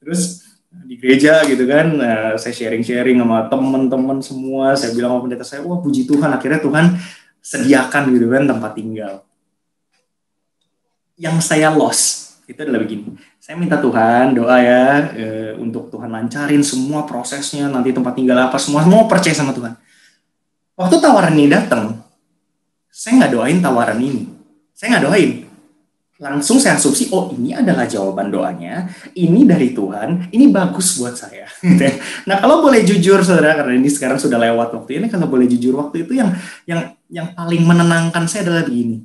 Terus di gereja gitu kan, saya sharing sama teman-teman semua, saya bilang sama pendeta saya, wah puji Tuhan akhirnya Tuhan sediakan gitu kan tempat tinggal. Yang saya lost itu adalah begini, saya minta Tuhan doa ya untuk Tuhan lancarin semua prosesnya, nanti tempat tinggal apa semua percaya sama Tuhan. Waktu tawaran ini datang, saya nggak doain tawaran ini, saya nggak doain, langsung saya asumsi, oh ini adalah jawaban doanya, ini dari Tuhan, ini bagus buat saya. Nah kalau boleh jujur saudara, karena ini sekarang sudah lewat waktu ini, kalau boleh jujur waktu itu yang paling menenangkan saya adalah begini.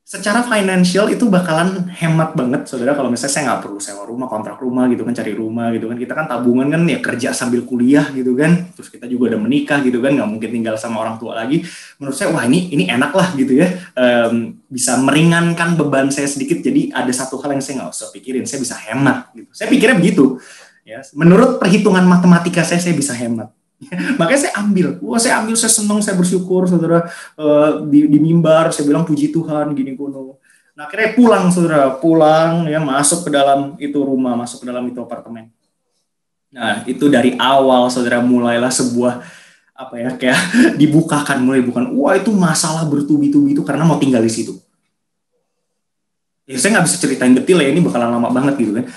Secara financial itu bakalan hemat banget saudara, kalau misalnya saya nggak perlu sewa rumah, kontrak rumah gitu kan, cari rumah gitu kan. Kita kan tabungan kan ya, kerja sambil kuliah gitu kan, terus kita juga udah menikah gitu kan, nggak mungkin tinggal sama orang tua lagi. Menurut saya wah ini enak lah gitu ya, bisa meringankan beban saya sedikit. Jadi ada satu hal yang saya nggak usah pikirin, saya bisa hemat gitu. Saya pikirnya begitu ya, menurut perhitungan matematika saya bisa hemat. Makanya saya ambil, saya senang, saya bersyukur saudara, di mimbar saya bilang puji Tuhan gini kuno. Nah akhirnya pulang ya, masuk ke dalam itu rumah, masuk ke dalam itu apartemen. Nah itu dari awal saudara mulailah sebuah apa ya, kayak dibukakan, mulai bukan wah itu masalah bertubi-tubi itu karena mau tinggal di situ. Ya saya nggak bisa ceritain detail ya, ini bakalan lama banget gitu kan.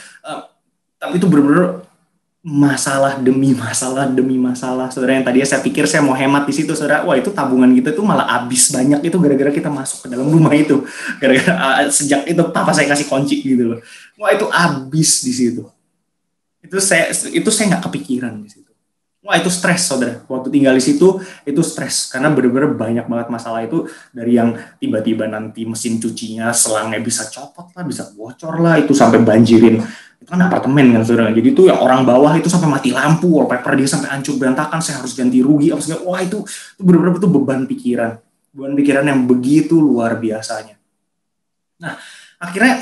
Tapi itu benar-benar masalah demi masalah saudara, yang tadinya saya pikir saya mau hemat di situ saudara, wah itu tabungan kita tuh malah habis banyak itu gara-gara kita masuk ke dalam rumah itu, gara-gara sejak itu papa saya kasih kunci gitu loh, wah itu habis di situ. Itu saya nggak kepikiran di situ. Wah itu stres saudara, waktu tinggal di situ itu stres karena benar-benar banyak banget masalah itu, dari yang tiba-tiba nanti mesin cucinya selangnya bisa copot lah, bisa bocor lah, itu sampai banjirin. Itu kan apartemen kan saudara, jadi itu yang orang bawah itu sampai mati lampu, wallpaper dia sampai hancur berantakan, saya harus ganti rugi apa segala. Wah itu benar-benar itu beban pikiran yang begitu luar biasanya. Nah akhirnya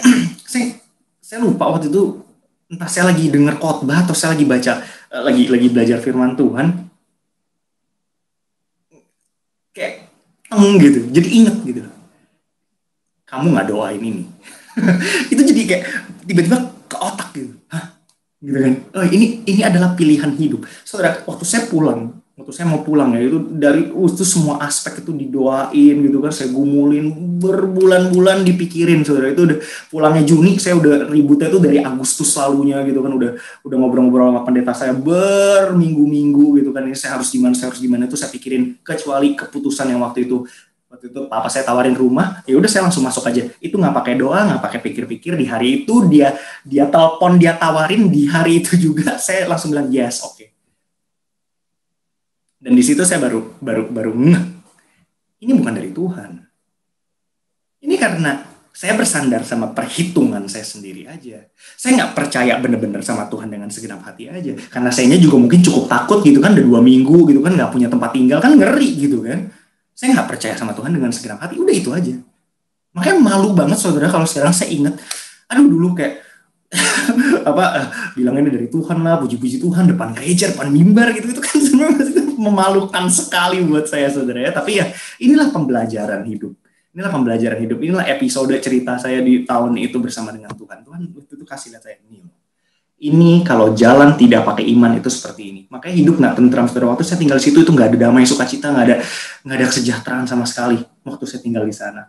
saya lupa waktu itu, entah saya lagi dengar khotbah atau saya lagi baca, lagi belajar firman Tuhan, kayak gitu, jadi inget gitu, kamu nggak doain ini. Itu jadi kayak tiba-tiba ke otak gitu, gitu kan, oh, ini adalah pilihan hidup saudara. Waktu saya mau pulang ya, itu dari itu semua aspek itu didoain gitu kan, saya gumulin berbulan-bulan dipikirin saudara. Itu udah pulangnya Juni, saya udah ributnya itu dari Agustus lalunya gitu kan, udah ngobrol-ngobrol sama pendeta saya berminggu-minggu gitu kan, ini saya harus gimana itu saya pikirin, kecuali keputusan yang waktu itu papa saya tawarin rumah, ya udah saya langsung masuk aja. Itu nggak pakai doa, nggak pakai pikir-pikir. Di hari itu dia telepon, dia tawarin, di hari itu juga saya langsung bilang yes, oke. Dan di situ saya baru ini bukan dari Tuhan. Ini karena saya bersandar sama perhitungan saya sendiri aja. Saya nggak percaya benar-benar sama Tuhan dengan segenap hati aja. Karena sayanya juga mungkin cukup takut gitu kan, udah 2 minggu gitu kan, nggak punya tempat tinggal kan, ngeri gitu kan. Saya nggak percaya sama Tuhan dengan segenap hati, udah itu aja. Makanya malu banget saudara kalau sekarang saya ingat, aduh dulu kayak Bilang ini dari Tuhan lah, puji-puji Tuhan depan gereja, depan mimbar gitu, itu kan sebenarnya memalukan sekali buat saya saudara ya. Tapi ya inilah pembelajaran hidup. Inilah episode cerita saya di tahun itu bersama dengan Tuhan. Tuhan itu kasih lihat saya ini kalau jalan tidak pakai iman itu seperti ini. Makanya hidup nggak tentram saudara. Waktu saya tinggal di situ itu nggak ada damai, sukacita, nggak ada kesejahteraan sama sekali. Waktu saya tinggal di sana.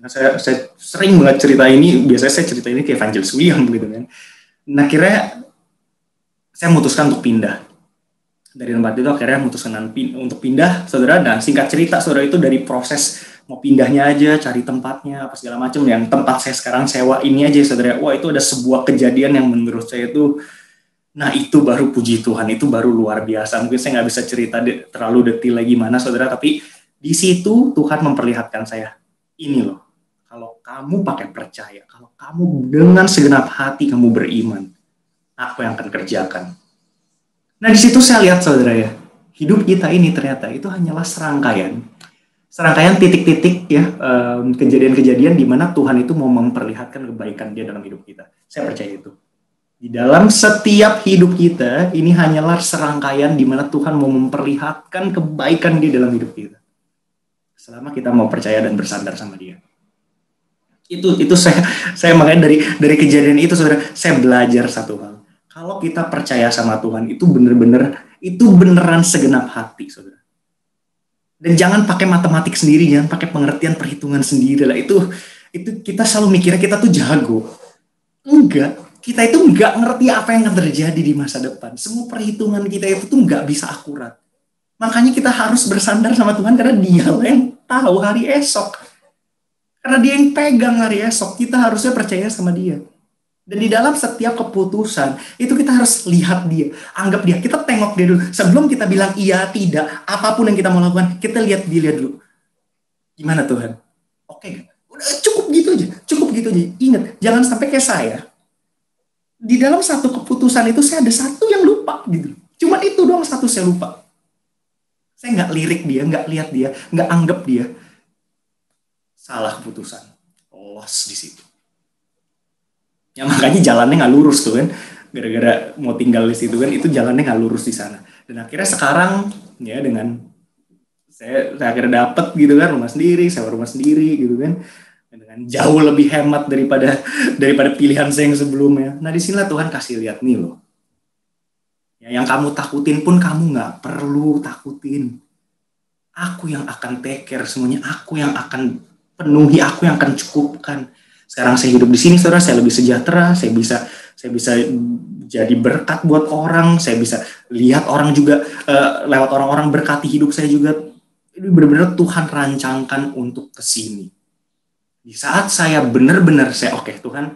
Saya sering banget cerita ini. Biasanya saya cerita ini ke Evangelist William gitu kan. Nah akhirnya saya memutuskan untuk pindah. Dari tempat itu akhirnya memutuskan untuk pindah saudara. Dan singkat cerita saudara, itu dari proses mau pindahnya aja, cari tempatnya, apa segala macam. Yang tempat saya sekarang sewa ini aja saudara. Wah itu ada sebuah kejadian yang menurut saya itu, nah itu baru puji Tuhan, itu baru luar biasa. Mungkin saya nggak bisa cerita terlalu detail lagi gimana saudara. Tapi di situ Tuhan memperlihatkan saya, ini loh. Kalau kamu pakai percaya, kalau kamu dengan segenap hati kamu beriman, aku yang akan kerjakan. Nah di situ saya lihat saudara ya, hidup kita ini ternyata itu hanyalah serangkaian titik-titik ya, kejadian-kejadian di mana Tuhan itu mau memperlihatkan kebaikan Dia dalam hidup kita. Saya percaya itu. Di dalam setiap hidup kita ini hanyalah serangkaian di mana Tuhan mau memperlihatkan kebaikan Dia dalam hidup kita. Selama kita mau percaya dan bersandar sama Dia. Itu saya makanya dari kejadian itu saudara, saya belajar satu hal. Kalau kita percaya sama Tuhan itu beneran segenap hati saudara. Dan jangan pakai matematik sendiri, jangan pakai pengertian perhitungan sendiri lah. Itu kita selalu mikirnya kita tuh jago. Enggak, kita itu enggak ngerti apa yang akan terjadi di masa depan. Semua perhitungan kita itu tuh enggak bisa akurat. Makanya kita harus bersandar sama Tuhan karena Dia yang tahu hari esok. Karena Dia yang pegang hari esok, kita harusnya percaya sama Dia. Dan di dalam setiap keputusan, itu kita harus lihat Dia, anggap Dia, kita tengok Dia dulu. Sebelum kita bilang iya, tidak, apapun yang kita mau lakukan, kita lihat Dia dulu. Gimana Tuhan? Oke, udah cukup gitu aja. Ingat, jangan sampai kayak saya. Di dalam satu keputusan itu, saya ada satu yang lupa gitu. Cuma itu doang satu saya lupa. Saya nggak lirik Dia, nggak lihat Dia, nggak anggap Dia. Salah keputusan, lost di situ. Ya makanya jalannya nggak lurus tuh kan, gara-gara mau tinggal di situ kan, itu jalannya nggak lurus di sana. Dan akhirnya sekarang ya dengan saya akhirnya dapet gitu kan rumah sendiri, sewa rumah sendiri gitu kan, dengan jauh lebih hemat daripada pilihan saya yang sebelumnya. Nah disinilah Tuhan kasih lihat nih loh, ya, yang kamu takutin pun kamu nggak perlu takutin. Aku yang akan take care semuanya, aku yang akan penuhi, aku yang akan cukupkan. Sekarang saya hidup di sini, saudara, saya lebih sejahtera, saya bisa jadi berkat buat orang, saya bisa lihat orang juga lewat orang-orang berkati hidup saya juga. Ini benar-benar Tuhan rancangkan untuk kesini. Di saat saya benar-benar oke Tuhan,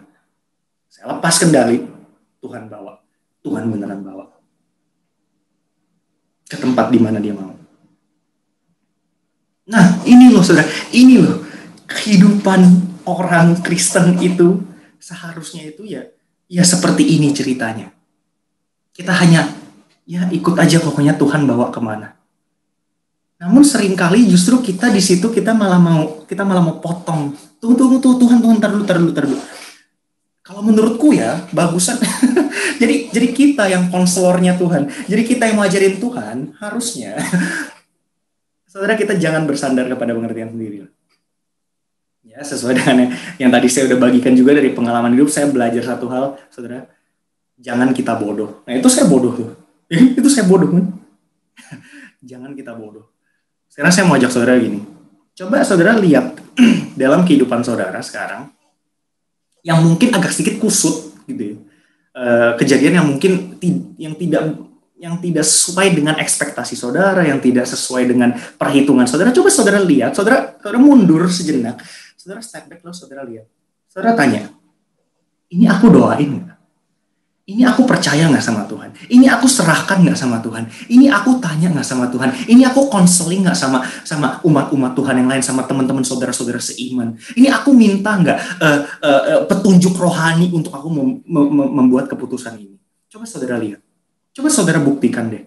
saya lepas kendali, Tuhan bawa, Tuhan beneran bawa ke tempat di mana Dia mau. Nah, ini loh saudara, ini loh kehidupan orang Kristen itu seharusnya itu ya seperti ini ceritanya. Kita hanya ya ikut aja pokoknya Tuhan bawa kemana. Namun seringkali justru kita di situ kita malah mau potong. Tunggu Tuhan tar dulu. Kalau menurutku ya bagusan. jadi kita yang konselornya Tuhan. Jadi kita yang ngajarin Tuhan harusnya saudara kita jangan bersandar kepada pengertian sendiri. Ya, sesuai dengan yang tadi saya udah bagikan juga dari pengalaman hidup, saya belajar satu hal, saudara, jangan kita bodoh. Nah, itu saya bodoh tuh. Itu saya bodoh, kan? Jangan kita bodoh. Sekarang saya mau ajak saudara gini. Coba saudara lihat dalam kehidupan saudara sekarang, yang mungkin agak sedikit kusut, gitu ya. Kejadian yang mungkin yang tidak sesuai dengan ekspektasi saudara, yang tidak sesuai dengan perhitungan saudara. Coba saudara lihat, saudara mundur sejenak. Saudara step back, lalu saudara lihat. Saudara tanya, ini aku doain nggak? Ini aku percaya nggak sama Tuhan? Ini aku serahkan nggak sama Tuhan? Ini aku tanya nggak sama Tuhan? Ini aku konseling nggak sama umat-umat Tuhan yang lain, sama teman-teman saudara-saudara seiman? Ini aku minta nggak petunjuk rohani untuk aku membuat keputusan ini? Coba saudara lihat. Coba saudara buktikan deh.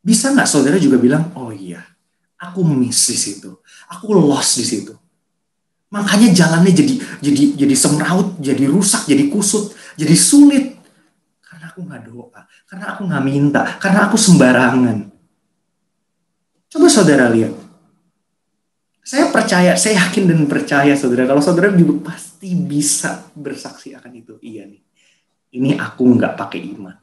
Bisa nggak saudara juga bilang, oh iya, aku miss di situ, aku lost di situ. Makanya jalannya jadi semraut, jadi rusak, jadi kusut, jadi sulit. aku nggak doa, karena aku nggak minta, karena aku sembarangan. Coba saudara lihat. Saya percaya, saya yakin dan percaya saudara, kalau saudara juga pasti bisa bersaksi akan itu. Iya nih, ini aku nggak pakai iman.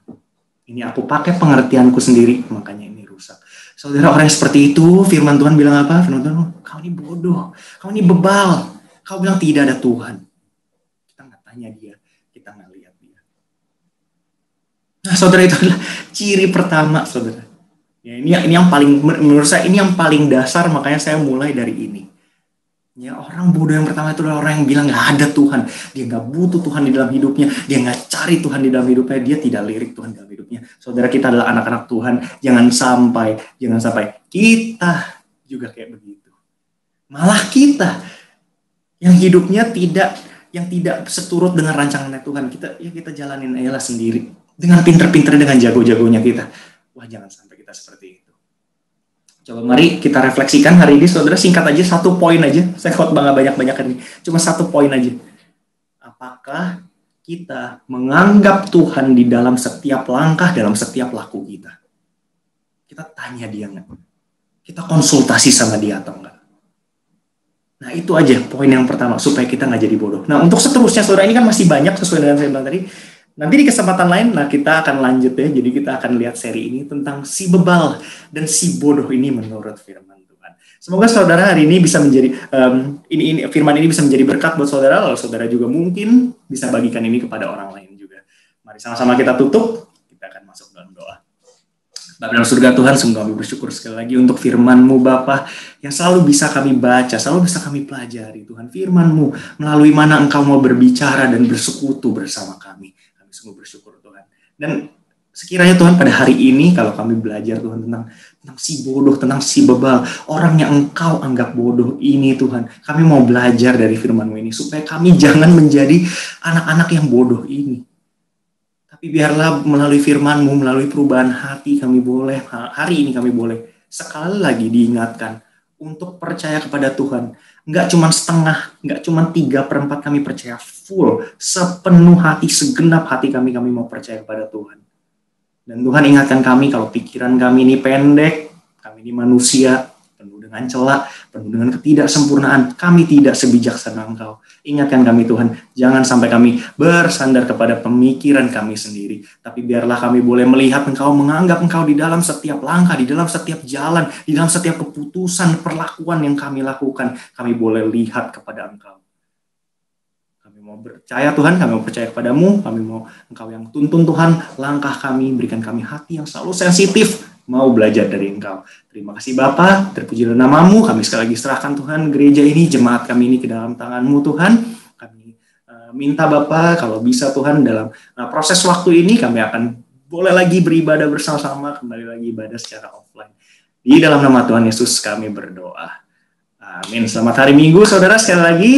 Ini aku pakai pengertianku sendiri, makanya ini rusak. Saudara, orang yang seperti itu, firman Tuhan bilang apa? Firman Tuhan, kau ini bodoh, kau ini bebal. Kau bilang tidak ada Tuhan. Kita nggak tanya dia, kita nggak lihat dia. Nah saudara, itu adalah ciri pertama saudara. Ya, ini yang paling, menurut saya ini yang paling dasar, makanya saya mulai dari ini. Ya, orang bodoh yang pertama itu adalah orang yang bilang nggak ada Tuhan, dia nggak butuh Tuhan di dalam hidupnya, dia nggak cari Tuhan di dalam hidupnya, dia tidak lirik Tuhan di dalam hidupnya. Saudara, kita adalah anak-anak Tuhan, jangan sampai kita juga kayak begitu. Malah kita yang hidupnya yang tidak seturut dengan rancangan Tuhan, kita jalanin aja lah sendiri dengan pinter-pinter, dengan jago-jagonya kita. Wah, jangan sampai kita seperti itu. Coba mari kita refleksikan hari ini, saudara, singkat aja, 1 poin aja. Saya khotbah nggak banyak-banyak ini, cuma 1 poin aja. Apakah kita menganggap Tuhan di dalam setiap langkah, dalam setiap laku kita? Kita tanya dia nggak? Kita konsultasi sama dia atau enggak? Nah itu aja poin yang pertama, supaya kita nggak jadi bodoh. Nah untuk seterusnya, saudara, ini kan masih banyak sesuai dengan saya bilang tadi. Nanti di kesempatan lain, kita akan lanjut ya. Jadi kita akan lihat seri ini tentang si bebal dan si bodoh ini menurut firman Tuhan. Semoga saudara hari ini bisa menjadi, firman ini bisa menjadi berkat buat saudara. Lalu saudara juga mungkin bisa bagikan ini kepada orang lain juga. Mari sama-sama kita tutup, kita akan masuk dalam doa. Bapa dalam surga Tuhan, sungguh kami bersyukur sekali lagi untuk firman-Mu Bapa, yang selalu bisa kami baca, selalu bisa kami pelajari Tuhan. Firman-Mu melalui mana Engkau mau berbicara dan bersekutu bersama kami. Sungguh bersyukur Tuhan. Dan sekiranya Tuhan pada hari ini kalau kami belajar Tuhan tentang si bodoh, tentang si bebal, orang yang Engkau anggap bodoh ini Tuhan, kami mau belajar dari firman-Mu ini supaya kami jangan menjadi anak-anak yang bodoh ini. Tapi biarlah melalui firman-Mu, melalui perubahan hati hari ini kami boleh sekali lagi diingatkan untuk percaya kepada Tuhan. Nggak cuma setengah, nggak cuma 3/4 kami percaya, full, sepenuh hati, segenap hati kami mau percaya kepada Tuhan. Dan Tuhan ingatkan kami kalau pikiran kami ini pendek, kami ini manusia, penuh dengan celah, penuh dengan ketidaksempurnaan, kami tidak sebijaksana Engkau. Ingatkan kami Tuhan, jangan sampai kami bersandar kepada pemikiran kami sendiri, tapi biarlah kami boleh melihat Engkau, menganggap Engkau di dalam setiap langkah, di dalam setiap jalan, di dalam setiap keputusan, perlakuan yang kami lakukan, kami boleh lihat kepada Engkau. Kami mau percaya Tuhan, kami mau percaya kepadamu, kami mau Engkau yang tuntun Tuhan langkah kami, berikan kami hati yang selalu sensitif, mau belajar dari Engkau. Terima kasih Bapa, terpujilah nama-Mu. Kami sekali lagi serahkan Tuhan gereja ini, jemaat kami ini ke dalam tangan-Mu Tuhan. Kami minta Bapa, kalau bisa Tuhan dalam proses waktu ini kami akan boleh lagi beribadah bersama-sama, kembali lagi ibadah secara offline. Di dalam nama Tuhan Yesus kami berdoa. Amin. Selamat hari Minggu saudara, sekali lagi.